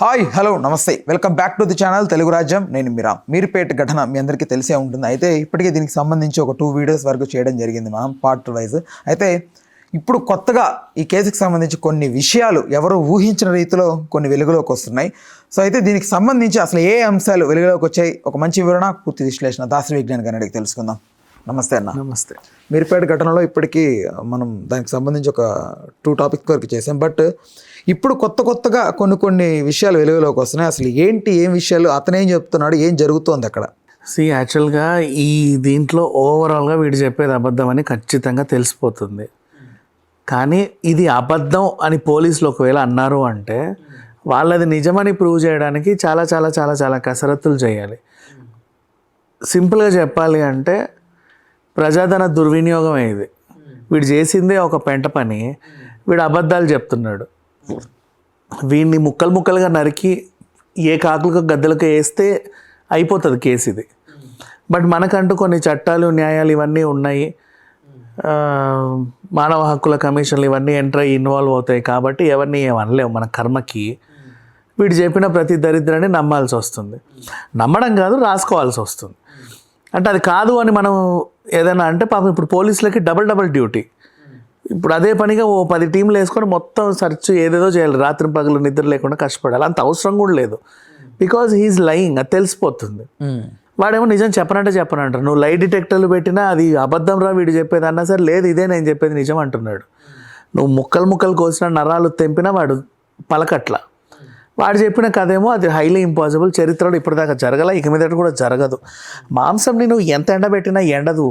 Hi hello నమస్తే welcome back to the channel Telugu రాజ్యం. నేను మీర్పేట్ ఘటన మీ అందరికీ తెలిసే ఉంటుంది. అయితే ఇప్పటికే దీనికి సంబంధించి ఒక 2 వీడియోస్ వరకు చేయడం జరిగింది మనం పార్ట్ వైజ్. అయితే ఇప్పుడు కొత్తగా ఈ కేసుకి సంబంధించి కొన్ని విషయాలు ఎవరు ఊహించిన రీతిలో కొన్ని వెలుగులోకి వస్తున్నాయి. సో అయితే దీనికి సంబంధించి అసలు ఏ అంశాలు వెలుగులోకి వచ్చాయి, ఒక మంచి వివరణ, పూర్తి విశ్లేషణ దాసరి విజ్ఞాన్ గారిని అడిగి తెలుసుకుందాం. నమస్తే అన్న. నమస్తే. మీర్పేట ఘటనలో ఇప్పటికీ మనం దానికి సంబంధించి ఒక 2 టాపిక్స్ వరకు చేసాం. బట్ ఇప్పుడు కొత్తగా కొన్ని విషయాలు వెలుగులోకి వస్తున్నాయి. అసలు ఏం విషయాలు, అతను ఏం చెప్తున్నాడు, ఏం జరుగుతోంది అక్కడ? యాక్చువల్గా ఈ దీంట్లో ఓవరాల్గా వీడు చెప్పేది అబద్ధం అని ఖచ్చితంగా తెలిసిపోతుంది. కానీ ఇది అబద్ధం అని పోలీసులు ఒకవేళ అన్నారు అంటే వాళ్ళది నిజమని ప్రూవ్ చేయడానికి చాలా చాలా చాలా చాలా కసరత్తులు చేయాలి. సింపుల్గా చెప్పాలి అంటే ప్రజాధన దుర్వినియోగం ఇది. వీడు చేసిందే ఒక పెంట పని, వీడు అబద్ధాలు చెప్తున్నాడు. వీడిని ముక్కలుగా నరికి ఏ కాకులకు గద్దలకు వేస్తే అయిపోతుంది కేసు ఇది. బట్ మనకంటూ కొన్ని చట్టాలు, న్యాయాలు ఇవన్నీ ఉన్నాయి. మానవ హక్కుల కమిషన్లు ఇవన్నీ ఇన్వాల్వ్ అవుతాయి. కాబట్టి ఎవరిని ఏమనలేవు. మన కర్మకి వీడు చెప్పిన ప్రతి దరిద్రాన్ని నమ్మాల్సి వస్తుంది. నమ్మడం కాదు, రాసుకోవాల్సి వస్తుంది. అంటే అది కాదు అని మనం ఏదైనా అంటే పాపం ఇప్పుడు పోలీసులకి డబుల్ డ్యూటీ. ఇప్పుడు అదే పనిగా ఓ 10 టీంలు వేసుకొని మొత్తం సెర్చ్ ఏదేదో చేయాలి, రాత్రి పగలు నిద్ర లేకుండా కష్టపడాలి. అంత అవసరం కూడా లేదు. బికాజ్ హీఈస్ లయింగ్, అది తెలిసిపోతుంది. వాడేమో నిజం చెప్పనంటారు. నువ్వు లై డిటెక్టర్లు పెట్టినా అది అబద్ధం రా వీడు చెప్పేది అన్నా సరే లేదు ఇదే నేను చెప్పేది నిజం అంటున్నాడు. నువ్వు ముక్కలు కోసిన నరాలు తెంపినా వాడు పలకట్ల. వాడు చెప్పిన కథేమో అది హైలీ ఇంపాసిబుల్, చరిత్రలో ఇప్పటిదాకా జరగల, ఇక మీదట కూడా జరగదు. మాంసంని నువ్వు ఎంత ఎండబెట్టినా ఎండదు,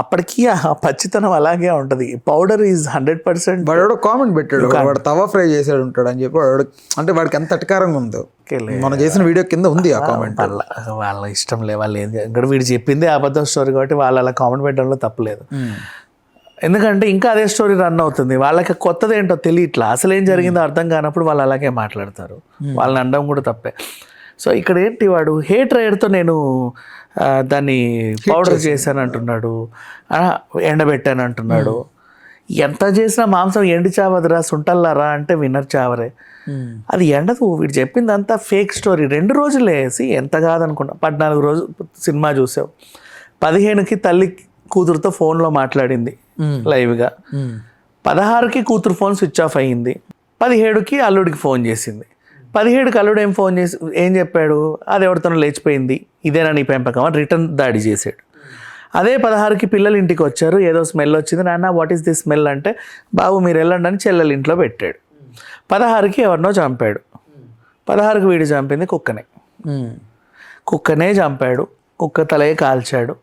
అప్పటికీ ఆ పచ్చితనం అలాగే ఉంటుంది. Powder is 100%. వాడు కామెంట్ పెట్టాడు, వాడు తవా ఫ్రై చేసాడు ఉంటాడు అని చెప్పి. వాడు అంటే వాడికి ఎంత అటకారంగా ఉందో మనం చేసిన వీడియో కింద ఉంది ఆ కామెంట్. వాళ్ళ ఇష్టం లే, వాళ్ళు ఏం ఇక్కడ వీడు చెప్పిందే అబద్ధం స్టోరీ కాబట్టి వాళ్ళు అలా కామెంట్ పెట్టడంలో తప్పలేదు. ఎందుకంటే ఇంకా అదే స్టోరీ రన్ అవుతుంది. వాళ్ళకి కొత్తది ఏంటో తెలియట్లా, అసలు ఏం జరిగిందో అర్థం కానప్పుడు వాళ్ళు అలాగే మాట్లాడతారు. వాళ్ళని అనడం కూడా తప్పే. సో ఇక్కడ ఏంటి, వాడు హెయిర్ డ్రైయర్తో నేను దాన్ని పౌడర్ చేశాను అంటున్నాడు, ఎండబెట్టాను అంటున్నాడు. ఎంత చేసినా మాంసం ఎండి చావదురా సుంటల్లారా అంటే విన్నర్ చావరే. అది ఎండదు. వీడు చెప్పింది అంతా ఫేక్ స్టోరీ. 2 రోజులు వేసి ఎంత కాదనుకున్నా. 14 రోజులు సినిమా చూసావు. 15కి తల్లి కూతురుతో ఫోన్లో మాట్లాడింది లైవ్గా. 16కి కూతురు ఫోన్ స్విచ్ ఆఫ్ అయ్యింది. 17కి అల్లుడికి ఫోన్ చేసింది. 17కి అల్లుడు ఏం చెప్పాడు, అది ఎవరితోనో లేచిపోయింది, ఇదేనా నీ పెంపకం అని రిటర్న్ దాడి చేశాడు. అదే 16కి పిల్లలు ఇంటికి వచ్చారు, ఏదో స్మెల్ వచ్చింది, నాన్న వాట్ ఈస్ దిస్ స్మెల్ అంటే బాబు మీరు వెళ్ళండి అని చెల్లెలు ఇంట్లో పెట్టాడు. 16కి ఎవరినో చంపాడు. 16కి వీడు చంపింది కుక్కనే చంపాడు. కుక్క తలే కాల్చాడు.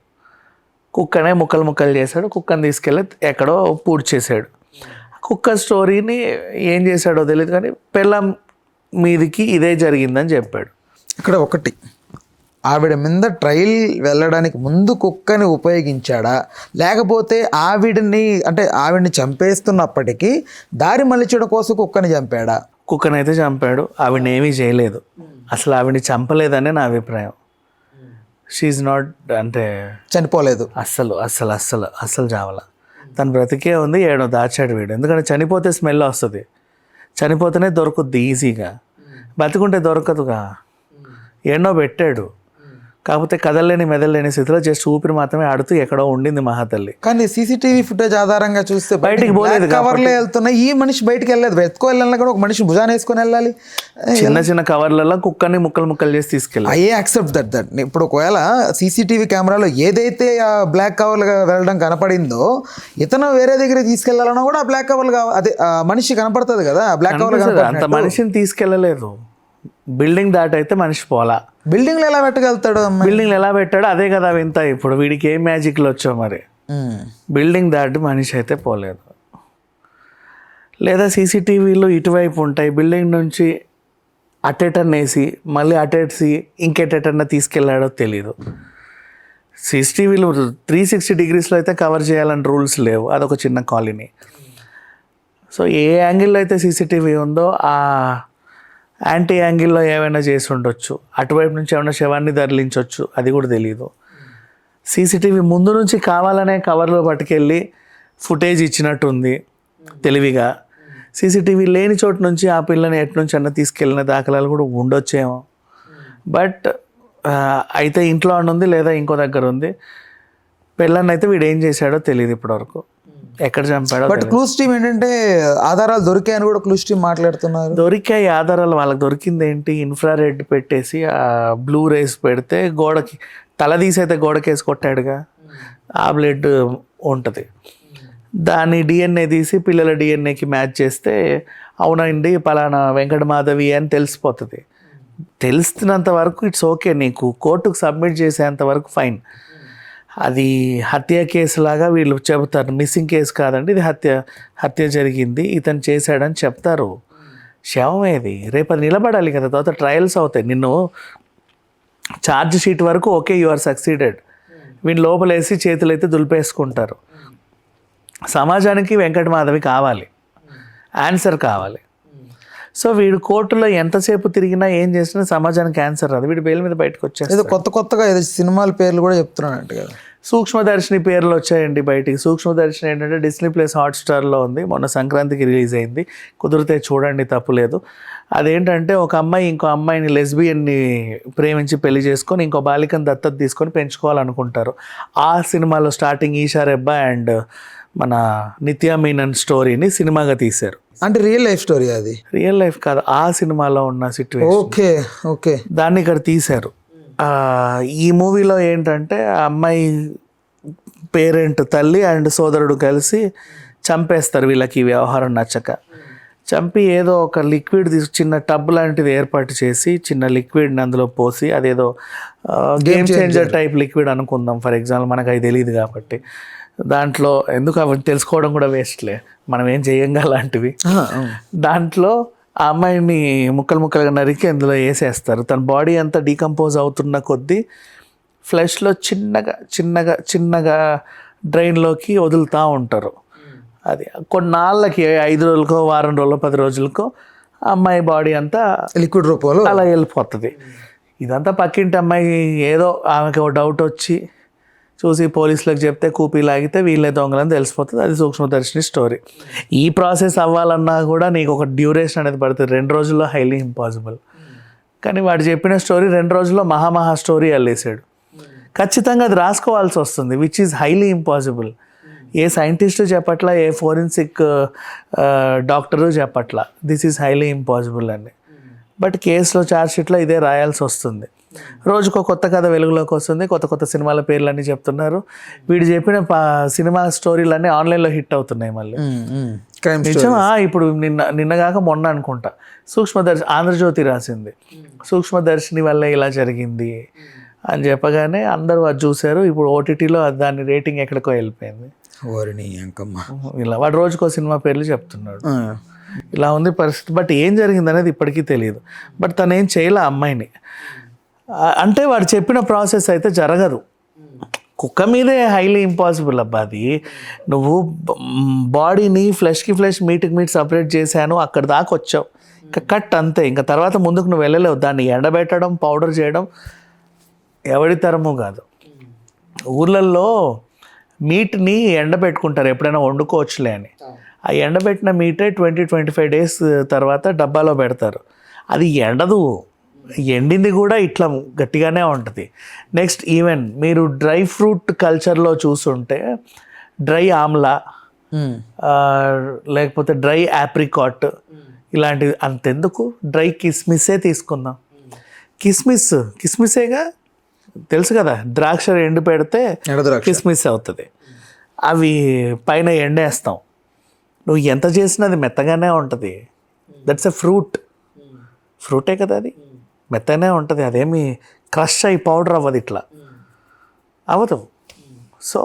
కుక్కనే ముక్కలు చేశాడు. కుక్కని తీసుకెళ్ళి ఎక్కడో పూడ్చేశాడు. కుక్క స్టోరీని ఏం చేశాడో తెలియదు కానీ పెళ్ళాం మీదికి ఇదే జరిగిందని చెప్పాడు. ఇక్కడ ఒకటి, ఆవిడ మీద ట్రయల్ వెళ్ళడానికి ముందు కుక్కని ఉపయోగించాడా, లేకపోతే ఆవిడ్ని చంపేస్తున్నప్పటికీ దారి మళ్ళించడం కోసం కుక్కని చంపాడా? కుక్కనైతే చంపాడు, ఆవిడని ఏమీ చేయలేదు. అసలు ఆవిడని చంపలేదనే నా అభిప్రాయం. షీఈ్ నాట్, అంటే చనిపోలేదు అస్సలు చావల. తను బ్రతికే ఉంది, ఏడో దాచాడు వీడు. ఎందుకంటే చనిపోతే స్మెల్ వస్తుంది, చనిపోతేనే దొరుకుద్ది ఈజీగా, బతికుంటే దొరకదుగా. ఎన్నో పెట్టాడు, కాకపోతే కదలలేని మెదలేని స్థితిలో జస్ట్ ఊపిరి మాత్రమే ఆడుతూ ఎక్కడో ఉండింది మహాతల్లి. కానీ సీసీటీవీ ఫుటేజ్ ఆధారంగా చూస్తే బయటికి పోలేదు, కవర్లో వెళ్తున్నా ఈ మనిషి బయటికి వెళ్ళలేదు. వెతుకోవాలన్నా కూడా ఒక మనిషిని భుజాన్ని వేసుకొని వెళ్ళాలి. చిన్న కవర్లలో కుక్కని ముక్కలు చేసి తీసుకెళ్ళి ఐ యాక్సెప్ట్ దట్. ఇప్పుడు ఒకవేళ సీసీటీవీ కెమెరాలో ఏదైతే ఆ బ్లాక్ కవర్లుగా వెళ్ళడం కనపడిందో, ఇతను వేరే దగ్గర తీసుకెళ్లాలన్నా కూడా ఆ బ్లాక్ కవర్లుగా అదే మనిషి కనపడుతుంది కదా. బ్లాక్ కవర్ అంత మనిషిని తీసుకెళ్ళలేదు. బిల్డింగ్ దాటైతే మనిషి పోలా. బిల్డింగ్లు ఎలా పెట్టగలుగుతాడు? బిల్డింగ్లు ఎలా పెట్టాడు అదే కదా వింత. ఇప్పుడు వీడికి ఏం మ్యాజిక్లు వచ్చో మరి. బిల్డింగ్ దాటి మనిషి అయితే పోలేదు. లేదా సీసీటీవీలు ఇటువైపు ఉంటాయి, బిల్డింగ్ నుంచి అటెటన్ వేసి మళ్ళీ అటేసి ఇంకెటెటన్నా తీసుకెళ్ళాడో తెలీదు. సీసీటీవీలు 360 degreesలో అయితే కవర్ చేయాలని రూల్స్ లేవు, అదొక చిన్న కాలనీ. సో ఏ యాంగిల్లో అయితే సీసీటీవీ ఉందో ఆ యాంటీ యాంగిల్లో ఏమైనా చేసి ఉండొచ్చు, అటువైపు నుంచి ఏమైనా శవాన్ని తరలించవచ్చు, అది కూడా తెలియదు. సీసీటీవీ ముందు నుంచి కావాలనే కవర్లో పట్టుకెళ్ళి ఫుటేజ్ ఇచ్చినట్టుంది తెలివిగా. సీసీటీవీ లేని చోటు నుంచి ఆ పిల్లని ఎటు నుంచి అన్న తీసుకెళ్ళిన దాఖలాలు కూడా ఉండొచ్చేమో. బట్ అయితే ఇంట్లో అని ఉంది లేదా ఇంకో దగ్గర ఉంది. పిల్లని అయితే వీడు ఏం చేశాడో తెలియదు ఇప్పటివరకు, ఎక్కడ చంపాడో. బట్ క్లూస్ టీమ్ ఏంటంటే ఆధారాలు దొరికాయని కూడా క్లూస్ టీమ్ మాట్లాడుతున్నారు. దొరికాయి ఆధారాలు, వాళ్ళకి దొరికింది ఏంటి, ఇన్ఫ్రారెడ్ పెట్టేసి ఆ బ్లూ రేస్ పెడితే గోడకి తల తీసైతే గోడకేసి కొట్టాడుగా, ఆ బ్లడ్ ఉంటుంది. దాన్ని డిఎన్ఏ తీసి పిల్లల డిఎన్ఏకి మ్యాచ్ చేస్తే అవునండి పలానా వెంకటమాధవి అని తెలిసిపోతుంది. తెలుస్తున్నంత వరకు ఇట్స్ ఓకే, నీకు కోర్టుకు సబ్మిట్ చేసేంత వరకు ఫైన్. అది హత్య కేసు లాగా వీళ్ళు చెబుతారు, మిస్సింగ్ కేసు కాదండి ఇది హత్య జరిగింది ఇతను చేశాడని చెప్తారు. శవం ఏది రేపు అది నిలబడాలి కదా, తర్వాత ట్రయల్స్ అవుతాయి. నిన్ను ఛార్జ్ షీట్ వరకు ఓకే యు ఆర్ సక్సీడెడ్, వీళ్ళు లోపలేసి చేతులు అయితే దులిపేసుకుంటారు. సమాజానికి వెంకటమాధవి కావాలి, ఆన్సర్ కావాలి. సో వీడు కోర్టులో ఎంతసేపు తిరిగినా ఏం చేసినా సమాజానికి ఆన్సర్ రాదు. వీడు బెయిల్ మీద బయటకు వచ్చేది. కొత్తగా ఏదో సినిమాల పేర్లు కూడా చెప్తున్నానంట కదా. సూక్ష్మదర్శిని పేర్లు వచ్చాయండి బయటికి. సూక్ష్మదర్శిని ఏంటంటే డిస్నీ ప్లస్ హాట్స్టార్లో ఉంది, మొన్న సంక్రాంతికి రిలీజ్ అయింది, కుదిరితే చూడండి తప్పులేదు. అదేంటంటే ఒక అమ్మాయి ఇంకో అమ్మాయిని లెస్బియన్ని ప్రేమించి పెళ్లి చేసుకొని ఇంకో బాలికను దత్తత తీసుకొని పెంచుకోవాలనుకుంటారు. ఆ సినిమాలో స్టార్టింగ్ ఈషా రెబ్బా అండ్ మన నిత్యా మీనన్ స్టోరీని సినిమాగా తీశారు. అంటే రియల్ లైఫ్ స్టోరీ అది? రియల్ లైఫ్ కాదు, ఆ సినిమాలో ఉన్న సిచ్యువేషన్. ఓకే ఓకే, దాన్ని ఇక్కడ తీశారు. ఈ మూవీలో ఏంటంటే ఆ అమ్మాయి పేరెంట్ తల్లి అండ్ సోదరుడు కలిసి చంపేస్తారు వీళ్ళకి ఈ వ్యవహారం నచ్చక. చంపి ఏదో ఒక లిక్విడ్ చిన్న టబ్ లాంటిది ఏర్పాటు చేసి చిన్న లిక్విడ్ని అందులో పోసి, అదేదో గేమ్ చేంజర్ టైప్ లిక్విడ్ అనుకుందాం ఫర్ ఎగ్జాంపుల్, మనకు అది తెలియదు కాబట్టి. దాంట్లో ఎందుకు అవి తెలుసుకోవడం కూడా వేస్ట్లే, మనం ఏం చేయంగా అలాంటివి. దాంట్లో ఆ అమ్మాయిని ముక్కలు ముక్కలుగా నరికి అందులో వేసేస్తారు. తన బాడీ అంతా డీకంపోజ్ అవుతున్న కొద్దీ ఫ్లెష్లో చిన్నగా చిన్నగా చిన్నగా డ్రైన్లోకి వదులుతూ ఉంటారు. అది కొన్నాళ్ళకి 5 రోజులకో వారం రోజులకో 10 రోజులకో అమ్మాయి బాడీ అంతా లిక్విడ్ రూపంలో అలా వెళ్ళిపోతుంది. ఇదంతా పక్కింటి అమ్మాయి ఏదో ఆమెకి ఒక డౌట్ వచ్చి చూసి పోలీసులకు చెప్తే కూపీ లాగితే వీళ్ళే దొంగలని తెలిసిపోతుంది. అది సూక్ష్మదర్శిని స్టోరీ. ఈ ప్రాసెస్ అవ్వాలన్నా కూడా నీకు ఒక డ్యూరేషన్ అనేది పడుతుంది. 2 రోజుల్లో హైలీ ఇంపాసిబుల్. కానీ వాడు చెప్పిన స్టోరీ 2 రోజుల్లో మహా స్టోరీ అల్లేసాడు. ఖచ్చితంగా అది రాసుకోవాల్సి వస్తుంది, which is highly impossible. A scientist చెప్పట్లా, ఏ ఫోరెన్సిక్ డాక్టరు చెప్పట్లా దిస్ ఈజ్ హైలీ ఇంపాసిబుల్ అని. బట్ కేసులో ఛార్జ్షీట్లో ఇదే రాయాల్సి వస్తుంది. రోజుకో కొత్త కథ వెలుగులోకి వస్తుంది, కొత్త కొత్త సినిమాల పేర్లన్నీ చెప్తున్నారు. వీడు చెప్పిన సినిమా స్టోరీలన్నీ ఆన్లైన్లో హిట్ అవుతున్నాయి మళ్ళీ. నిజమా? ఇప్పుడు నిన్నగాక మొన్న అనుకుంటా ఆంధ్రజ్యోతి రాసింది, సూక్ష్మదర్శిని వల్ల ఇలా జరిగింది అని చెప్పగానే అందరూ అది చూశారు. ఇప్పుడు ఓటీటీలో దాని రేటింగ్ ఎక్కడికో వెళ్ళిపోయింది. ఇలా వాడు రోజుకో సినిమా పేర్లు చెప్తున్నాడు. ఇలా ఉంది పరిస్థితి. బట్ ఏం జరిగింది అనేది ఇప్పటికీ తెలియదు. బట్ తను ఏం చేయలే అమ్మాయిని. అంటే వాడు చెప్పిన ప్రాసెస్ అయితే జరగదు. కుక్క మీదే హైలీ ఇంపాసిబుల్ అబ్బా అది. నువ్వు బాడీని ఫ్లెష్కి ఫ్లెష్ మీట్కి మీట్ సపరేట్ చేశాను, అక్కడ దాకా వచ్చావు, ఇంకా కట్ అంతే. ఇంకా తర్వాత ముందుకు నువ్వు వెళ్ళలేవు. దాన్ని ఎండబెట్టడం, పౌడర్ చేయడం ఎవడి తరము కాదు. ఊర్లల్లో మీట్ని ఎండబెట్టుకుంటారు, ఎప్పుడైనా వండుకోవచ్చులే అని. ఆ ఎండబెట్టిన మీటే 20-25 డేస్ తర్వాత డబ్బాలో పెడతారు. అది ఎండదు, ఎండింది కూడా ఇట్లా గట్టిగానే ఉంటుంది. నెక్స్ట్ ఈవెన్ మీరు డ్రై ఫ్రూట్ కల్చర్లో చూసుంటే డ్రై ఆమ్లా లేకపోతే డ్రై ఆప్రికాట్ ఇలాంటివి అంతెందుకు, డ్రై కిస్మిస్సే తీసుకుందాం. కిస్మిసేగా తెలుసు కదా, ద్రాక్ష ఎండు పెడితే కిస్మిస్ అవుతుంది. అవి పైన ఎండేస్తాం, నువ్వు ఎంత చేసినా అది మెత్తగానే ఉంటుంది. దట్స్ ఎ ఫ్రూటే కదా, అది మెత్తగానే ఉంటుంది. అదేమి క్రష్ అయ్యి పౌడర్ అవ్వదు, ఇట్లా అవ్వదు. సో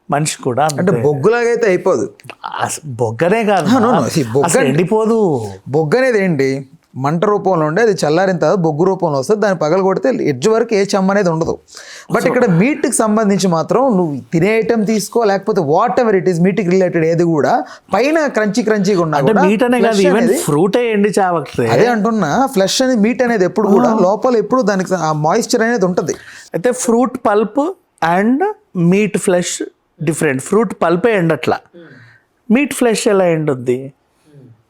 మనిషి కూడా అంటే బొగ్గులాగైతే అయిపోదు. బొగ్గనే కాదు, ఎండిపోదు. బొగ్గు అనేది ఏంటి, మంట రూపంలో ఉండే అది చల్లారిన తర్వాత బొగ్గు రూపంలో వస్తుంది. దాన్ని పగలు కొడితే ఎడ్జ్ వరకు ఏ చెమ్మ అనేది ఉండదు. బట్ ఇక్కడ మీట్కి సంబంధించి మాత్రం నువ్వు తినే ఐటమ్ తీసుకో, లేకపోతే వాట్ ఎవర్ ఇట్ ఈస్ మీట్కి రిలేటెడ్ ఏది కూడా పైన క్రంచీగా ఉన్నా ఫ్రూట్ ఎండి చావట్లేదు. అదే అంటున్నా, ఫ్లెష్ అనేది మీట్ అనేది ఎప్పుడు కూడా లోపల ఎప్పుడు దానికి ఆ మాయిశ్చర్ అనేది ఉంటుంది. అయితే fruit pulp and meat flesh different. Fruit పల్పే ఎండట్లా, మీట్ ఫ్లెష్ ఎలా ఎండుద్ది?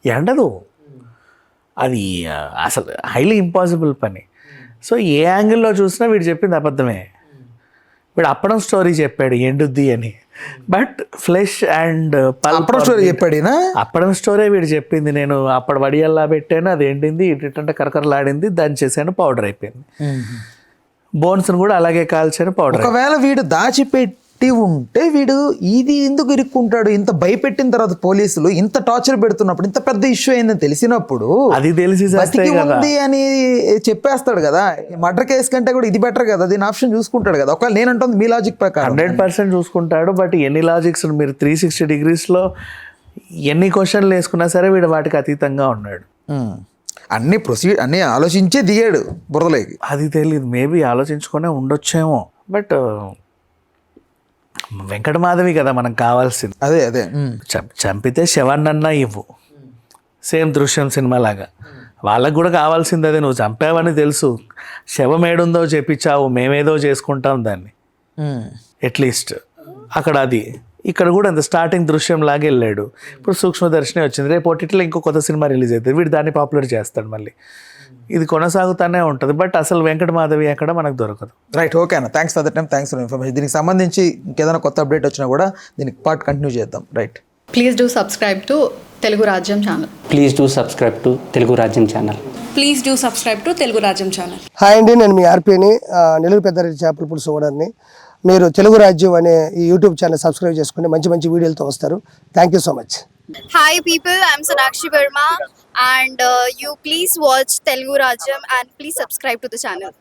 ఎండదు. అది అసలు హైలీ ఇంపాసిబుల్ పని. సో ఏ యాంగిల్లో చూసినా వీడు చెప్పింది అబద్ధమే. వీడు అప్పడం స్టోరీ చెప్పాడు ఎండుద్ది అని, బట్ ఫ్లెష్ అండ్ అప్పుడు స్టోరీ చెప్పాడినా అప్పడం స్టోరీ వీడు చెప్పింది. నేను అప్పటి వడియల్లా పెట్టాను, అది ఎండింది, ఇటంటే కరకరలాడింది, దాన్ని చేశాను, పౌడర్ అయిపోయింది. బోన్స్ని కూడా అలాగే కాల్చాను, పౌడర్. ఒకవేళ వీడు దాచిపెట్టి ఉంటే వీడు ఇది ఎందుకు ఇరుక్కుంటాడు? ఇంత భయపెట్టిన తర్వాత పోలీసులు ఇంత టార్చర్ పెడుతున్నప్పుడు, ఇంత పెద్ద ఇష్యూ అయిందని తెలిసినప్పుడు అది తెలిసి బతికి ఉంది అని చెప్పేస్తాడు కదా. మర్డర్ కేసు కంటే కూడా ఇది బెటర్ కదా, దీని ఆప్షన్ చూసుకుంటాడు కదా. ఒకవేళ నేనంటుంది మీ లాజిక్ ప్రకారం 100% చూసుకుంటాడు. బట్ ఎన్ని లాజిక్స్ మీరు 360 degreesలో ఎన్ని క్వశ్చన్లు వేసుకున్నా సరే వీడు వాటికి అతీతంగా ఉన్నాడు. అన్ని ఆలోచించే దిగాడు బురదలోకి. అది తెలియదు, మేబీ ఆలోచించుకునే ఉండొచ్చేమో. బట్ వెంకటమాధవి కదా మనకు కావాల్సింది. అదే అదే చంపితే శవాన్నన్నా ఇవ్వు, సేమ్ దృశ్యం సినిమా లాగా. వాళ్ళకు కూడా కావాల్సింది అదే, నువ్వు చంపావని తెలుసు, శవం ఏడుందో చెప్పించావు, మేమేదో చేసుకుంటాం దాన్ని అట్లీస్ట్. అక్కడ అది, ఇక్కడ కూడా అంత స్టార్టింగ్ దృశ్యం లాగా వెళ్ళాడు. ఇప్పుడు సూక్ష్మదర్శిని వచ్చింది, రేపు ఓటీటీలో ఇంకో కొత్త సినిమా రిలీజ్ అవుతుంది, వీడు దాన్ని పాపులర్ చేస్తాడు మళ్ళీ. ఇది కొనసాగుతూనే ఉంటుంది. బట్ అసలు వెంకటమాధవి ఎక్కడ మనకు దొరకదు. రైట్, ఓకే అన్న, thanks for the time, thanks for information. దీనికి సంబంధించి ఇంకేదైనా కొత్త అప్డేట్ వచ్చినా కూడా దీనికి పార్ట్ కంటిన్యూ చేద్దాం. Right, please do subscribe to Telugu Rajyam channel. Please do subscribe to Telugu Rajyam channel. Please do subscribe to Telugu Rajyam channel. Hi అండి, నేను మీ ఆర్పీని, నెల్లూరు పెద్దారెడ్డి చేపల పులుసు ఓనర్ని. మీరు తెలుగు రాజ్యం అనే ఈ యూట్యూబ్ ఛానల్ సబ్స్క్రైబ్ చేసుకుని మంచి మంచి వీడియోలతో వస్తారు. Thank you so much. Hi people, I'm Sonakshi Verma and you please watch Telugu Rajyam and please subscribe to the channel.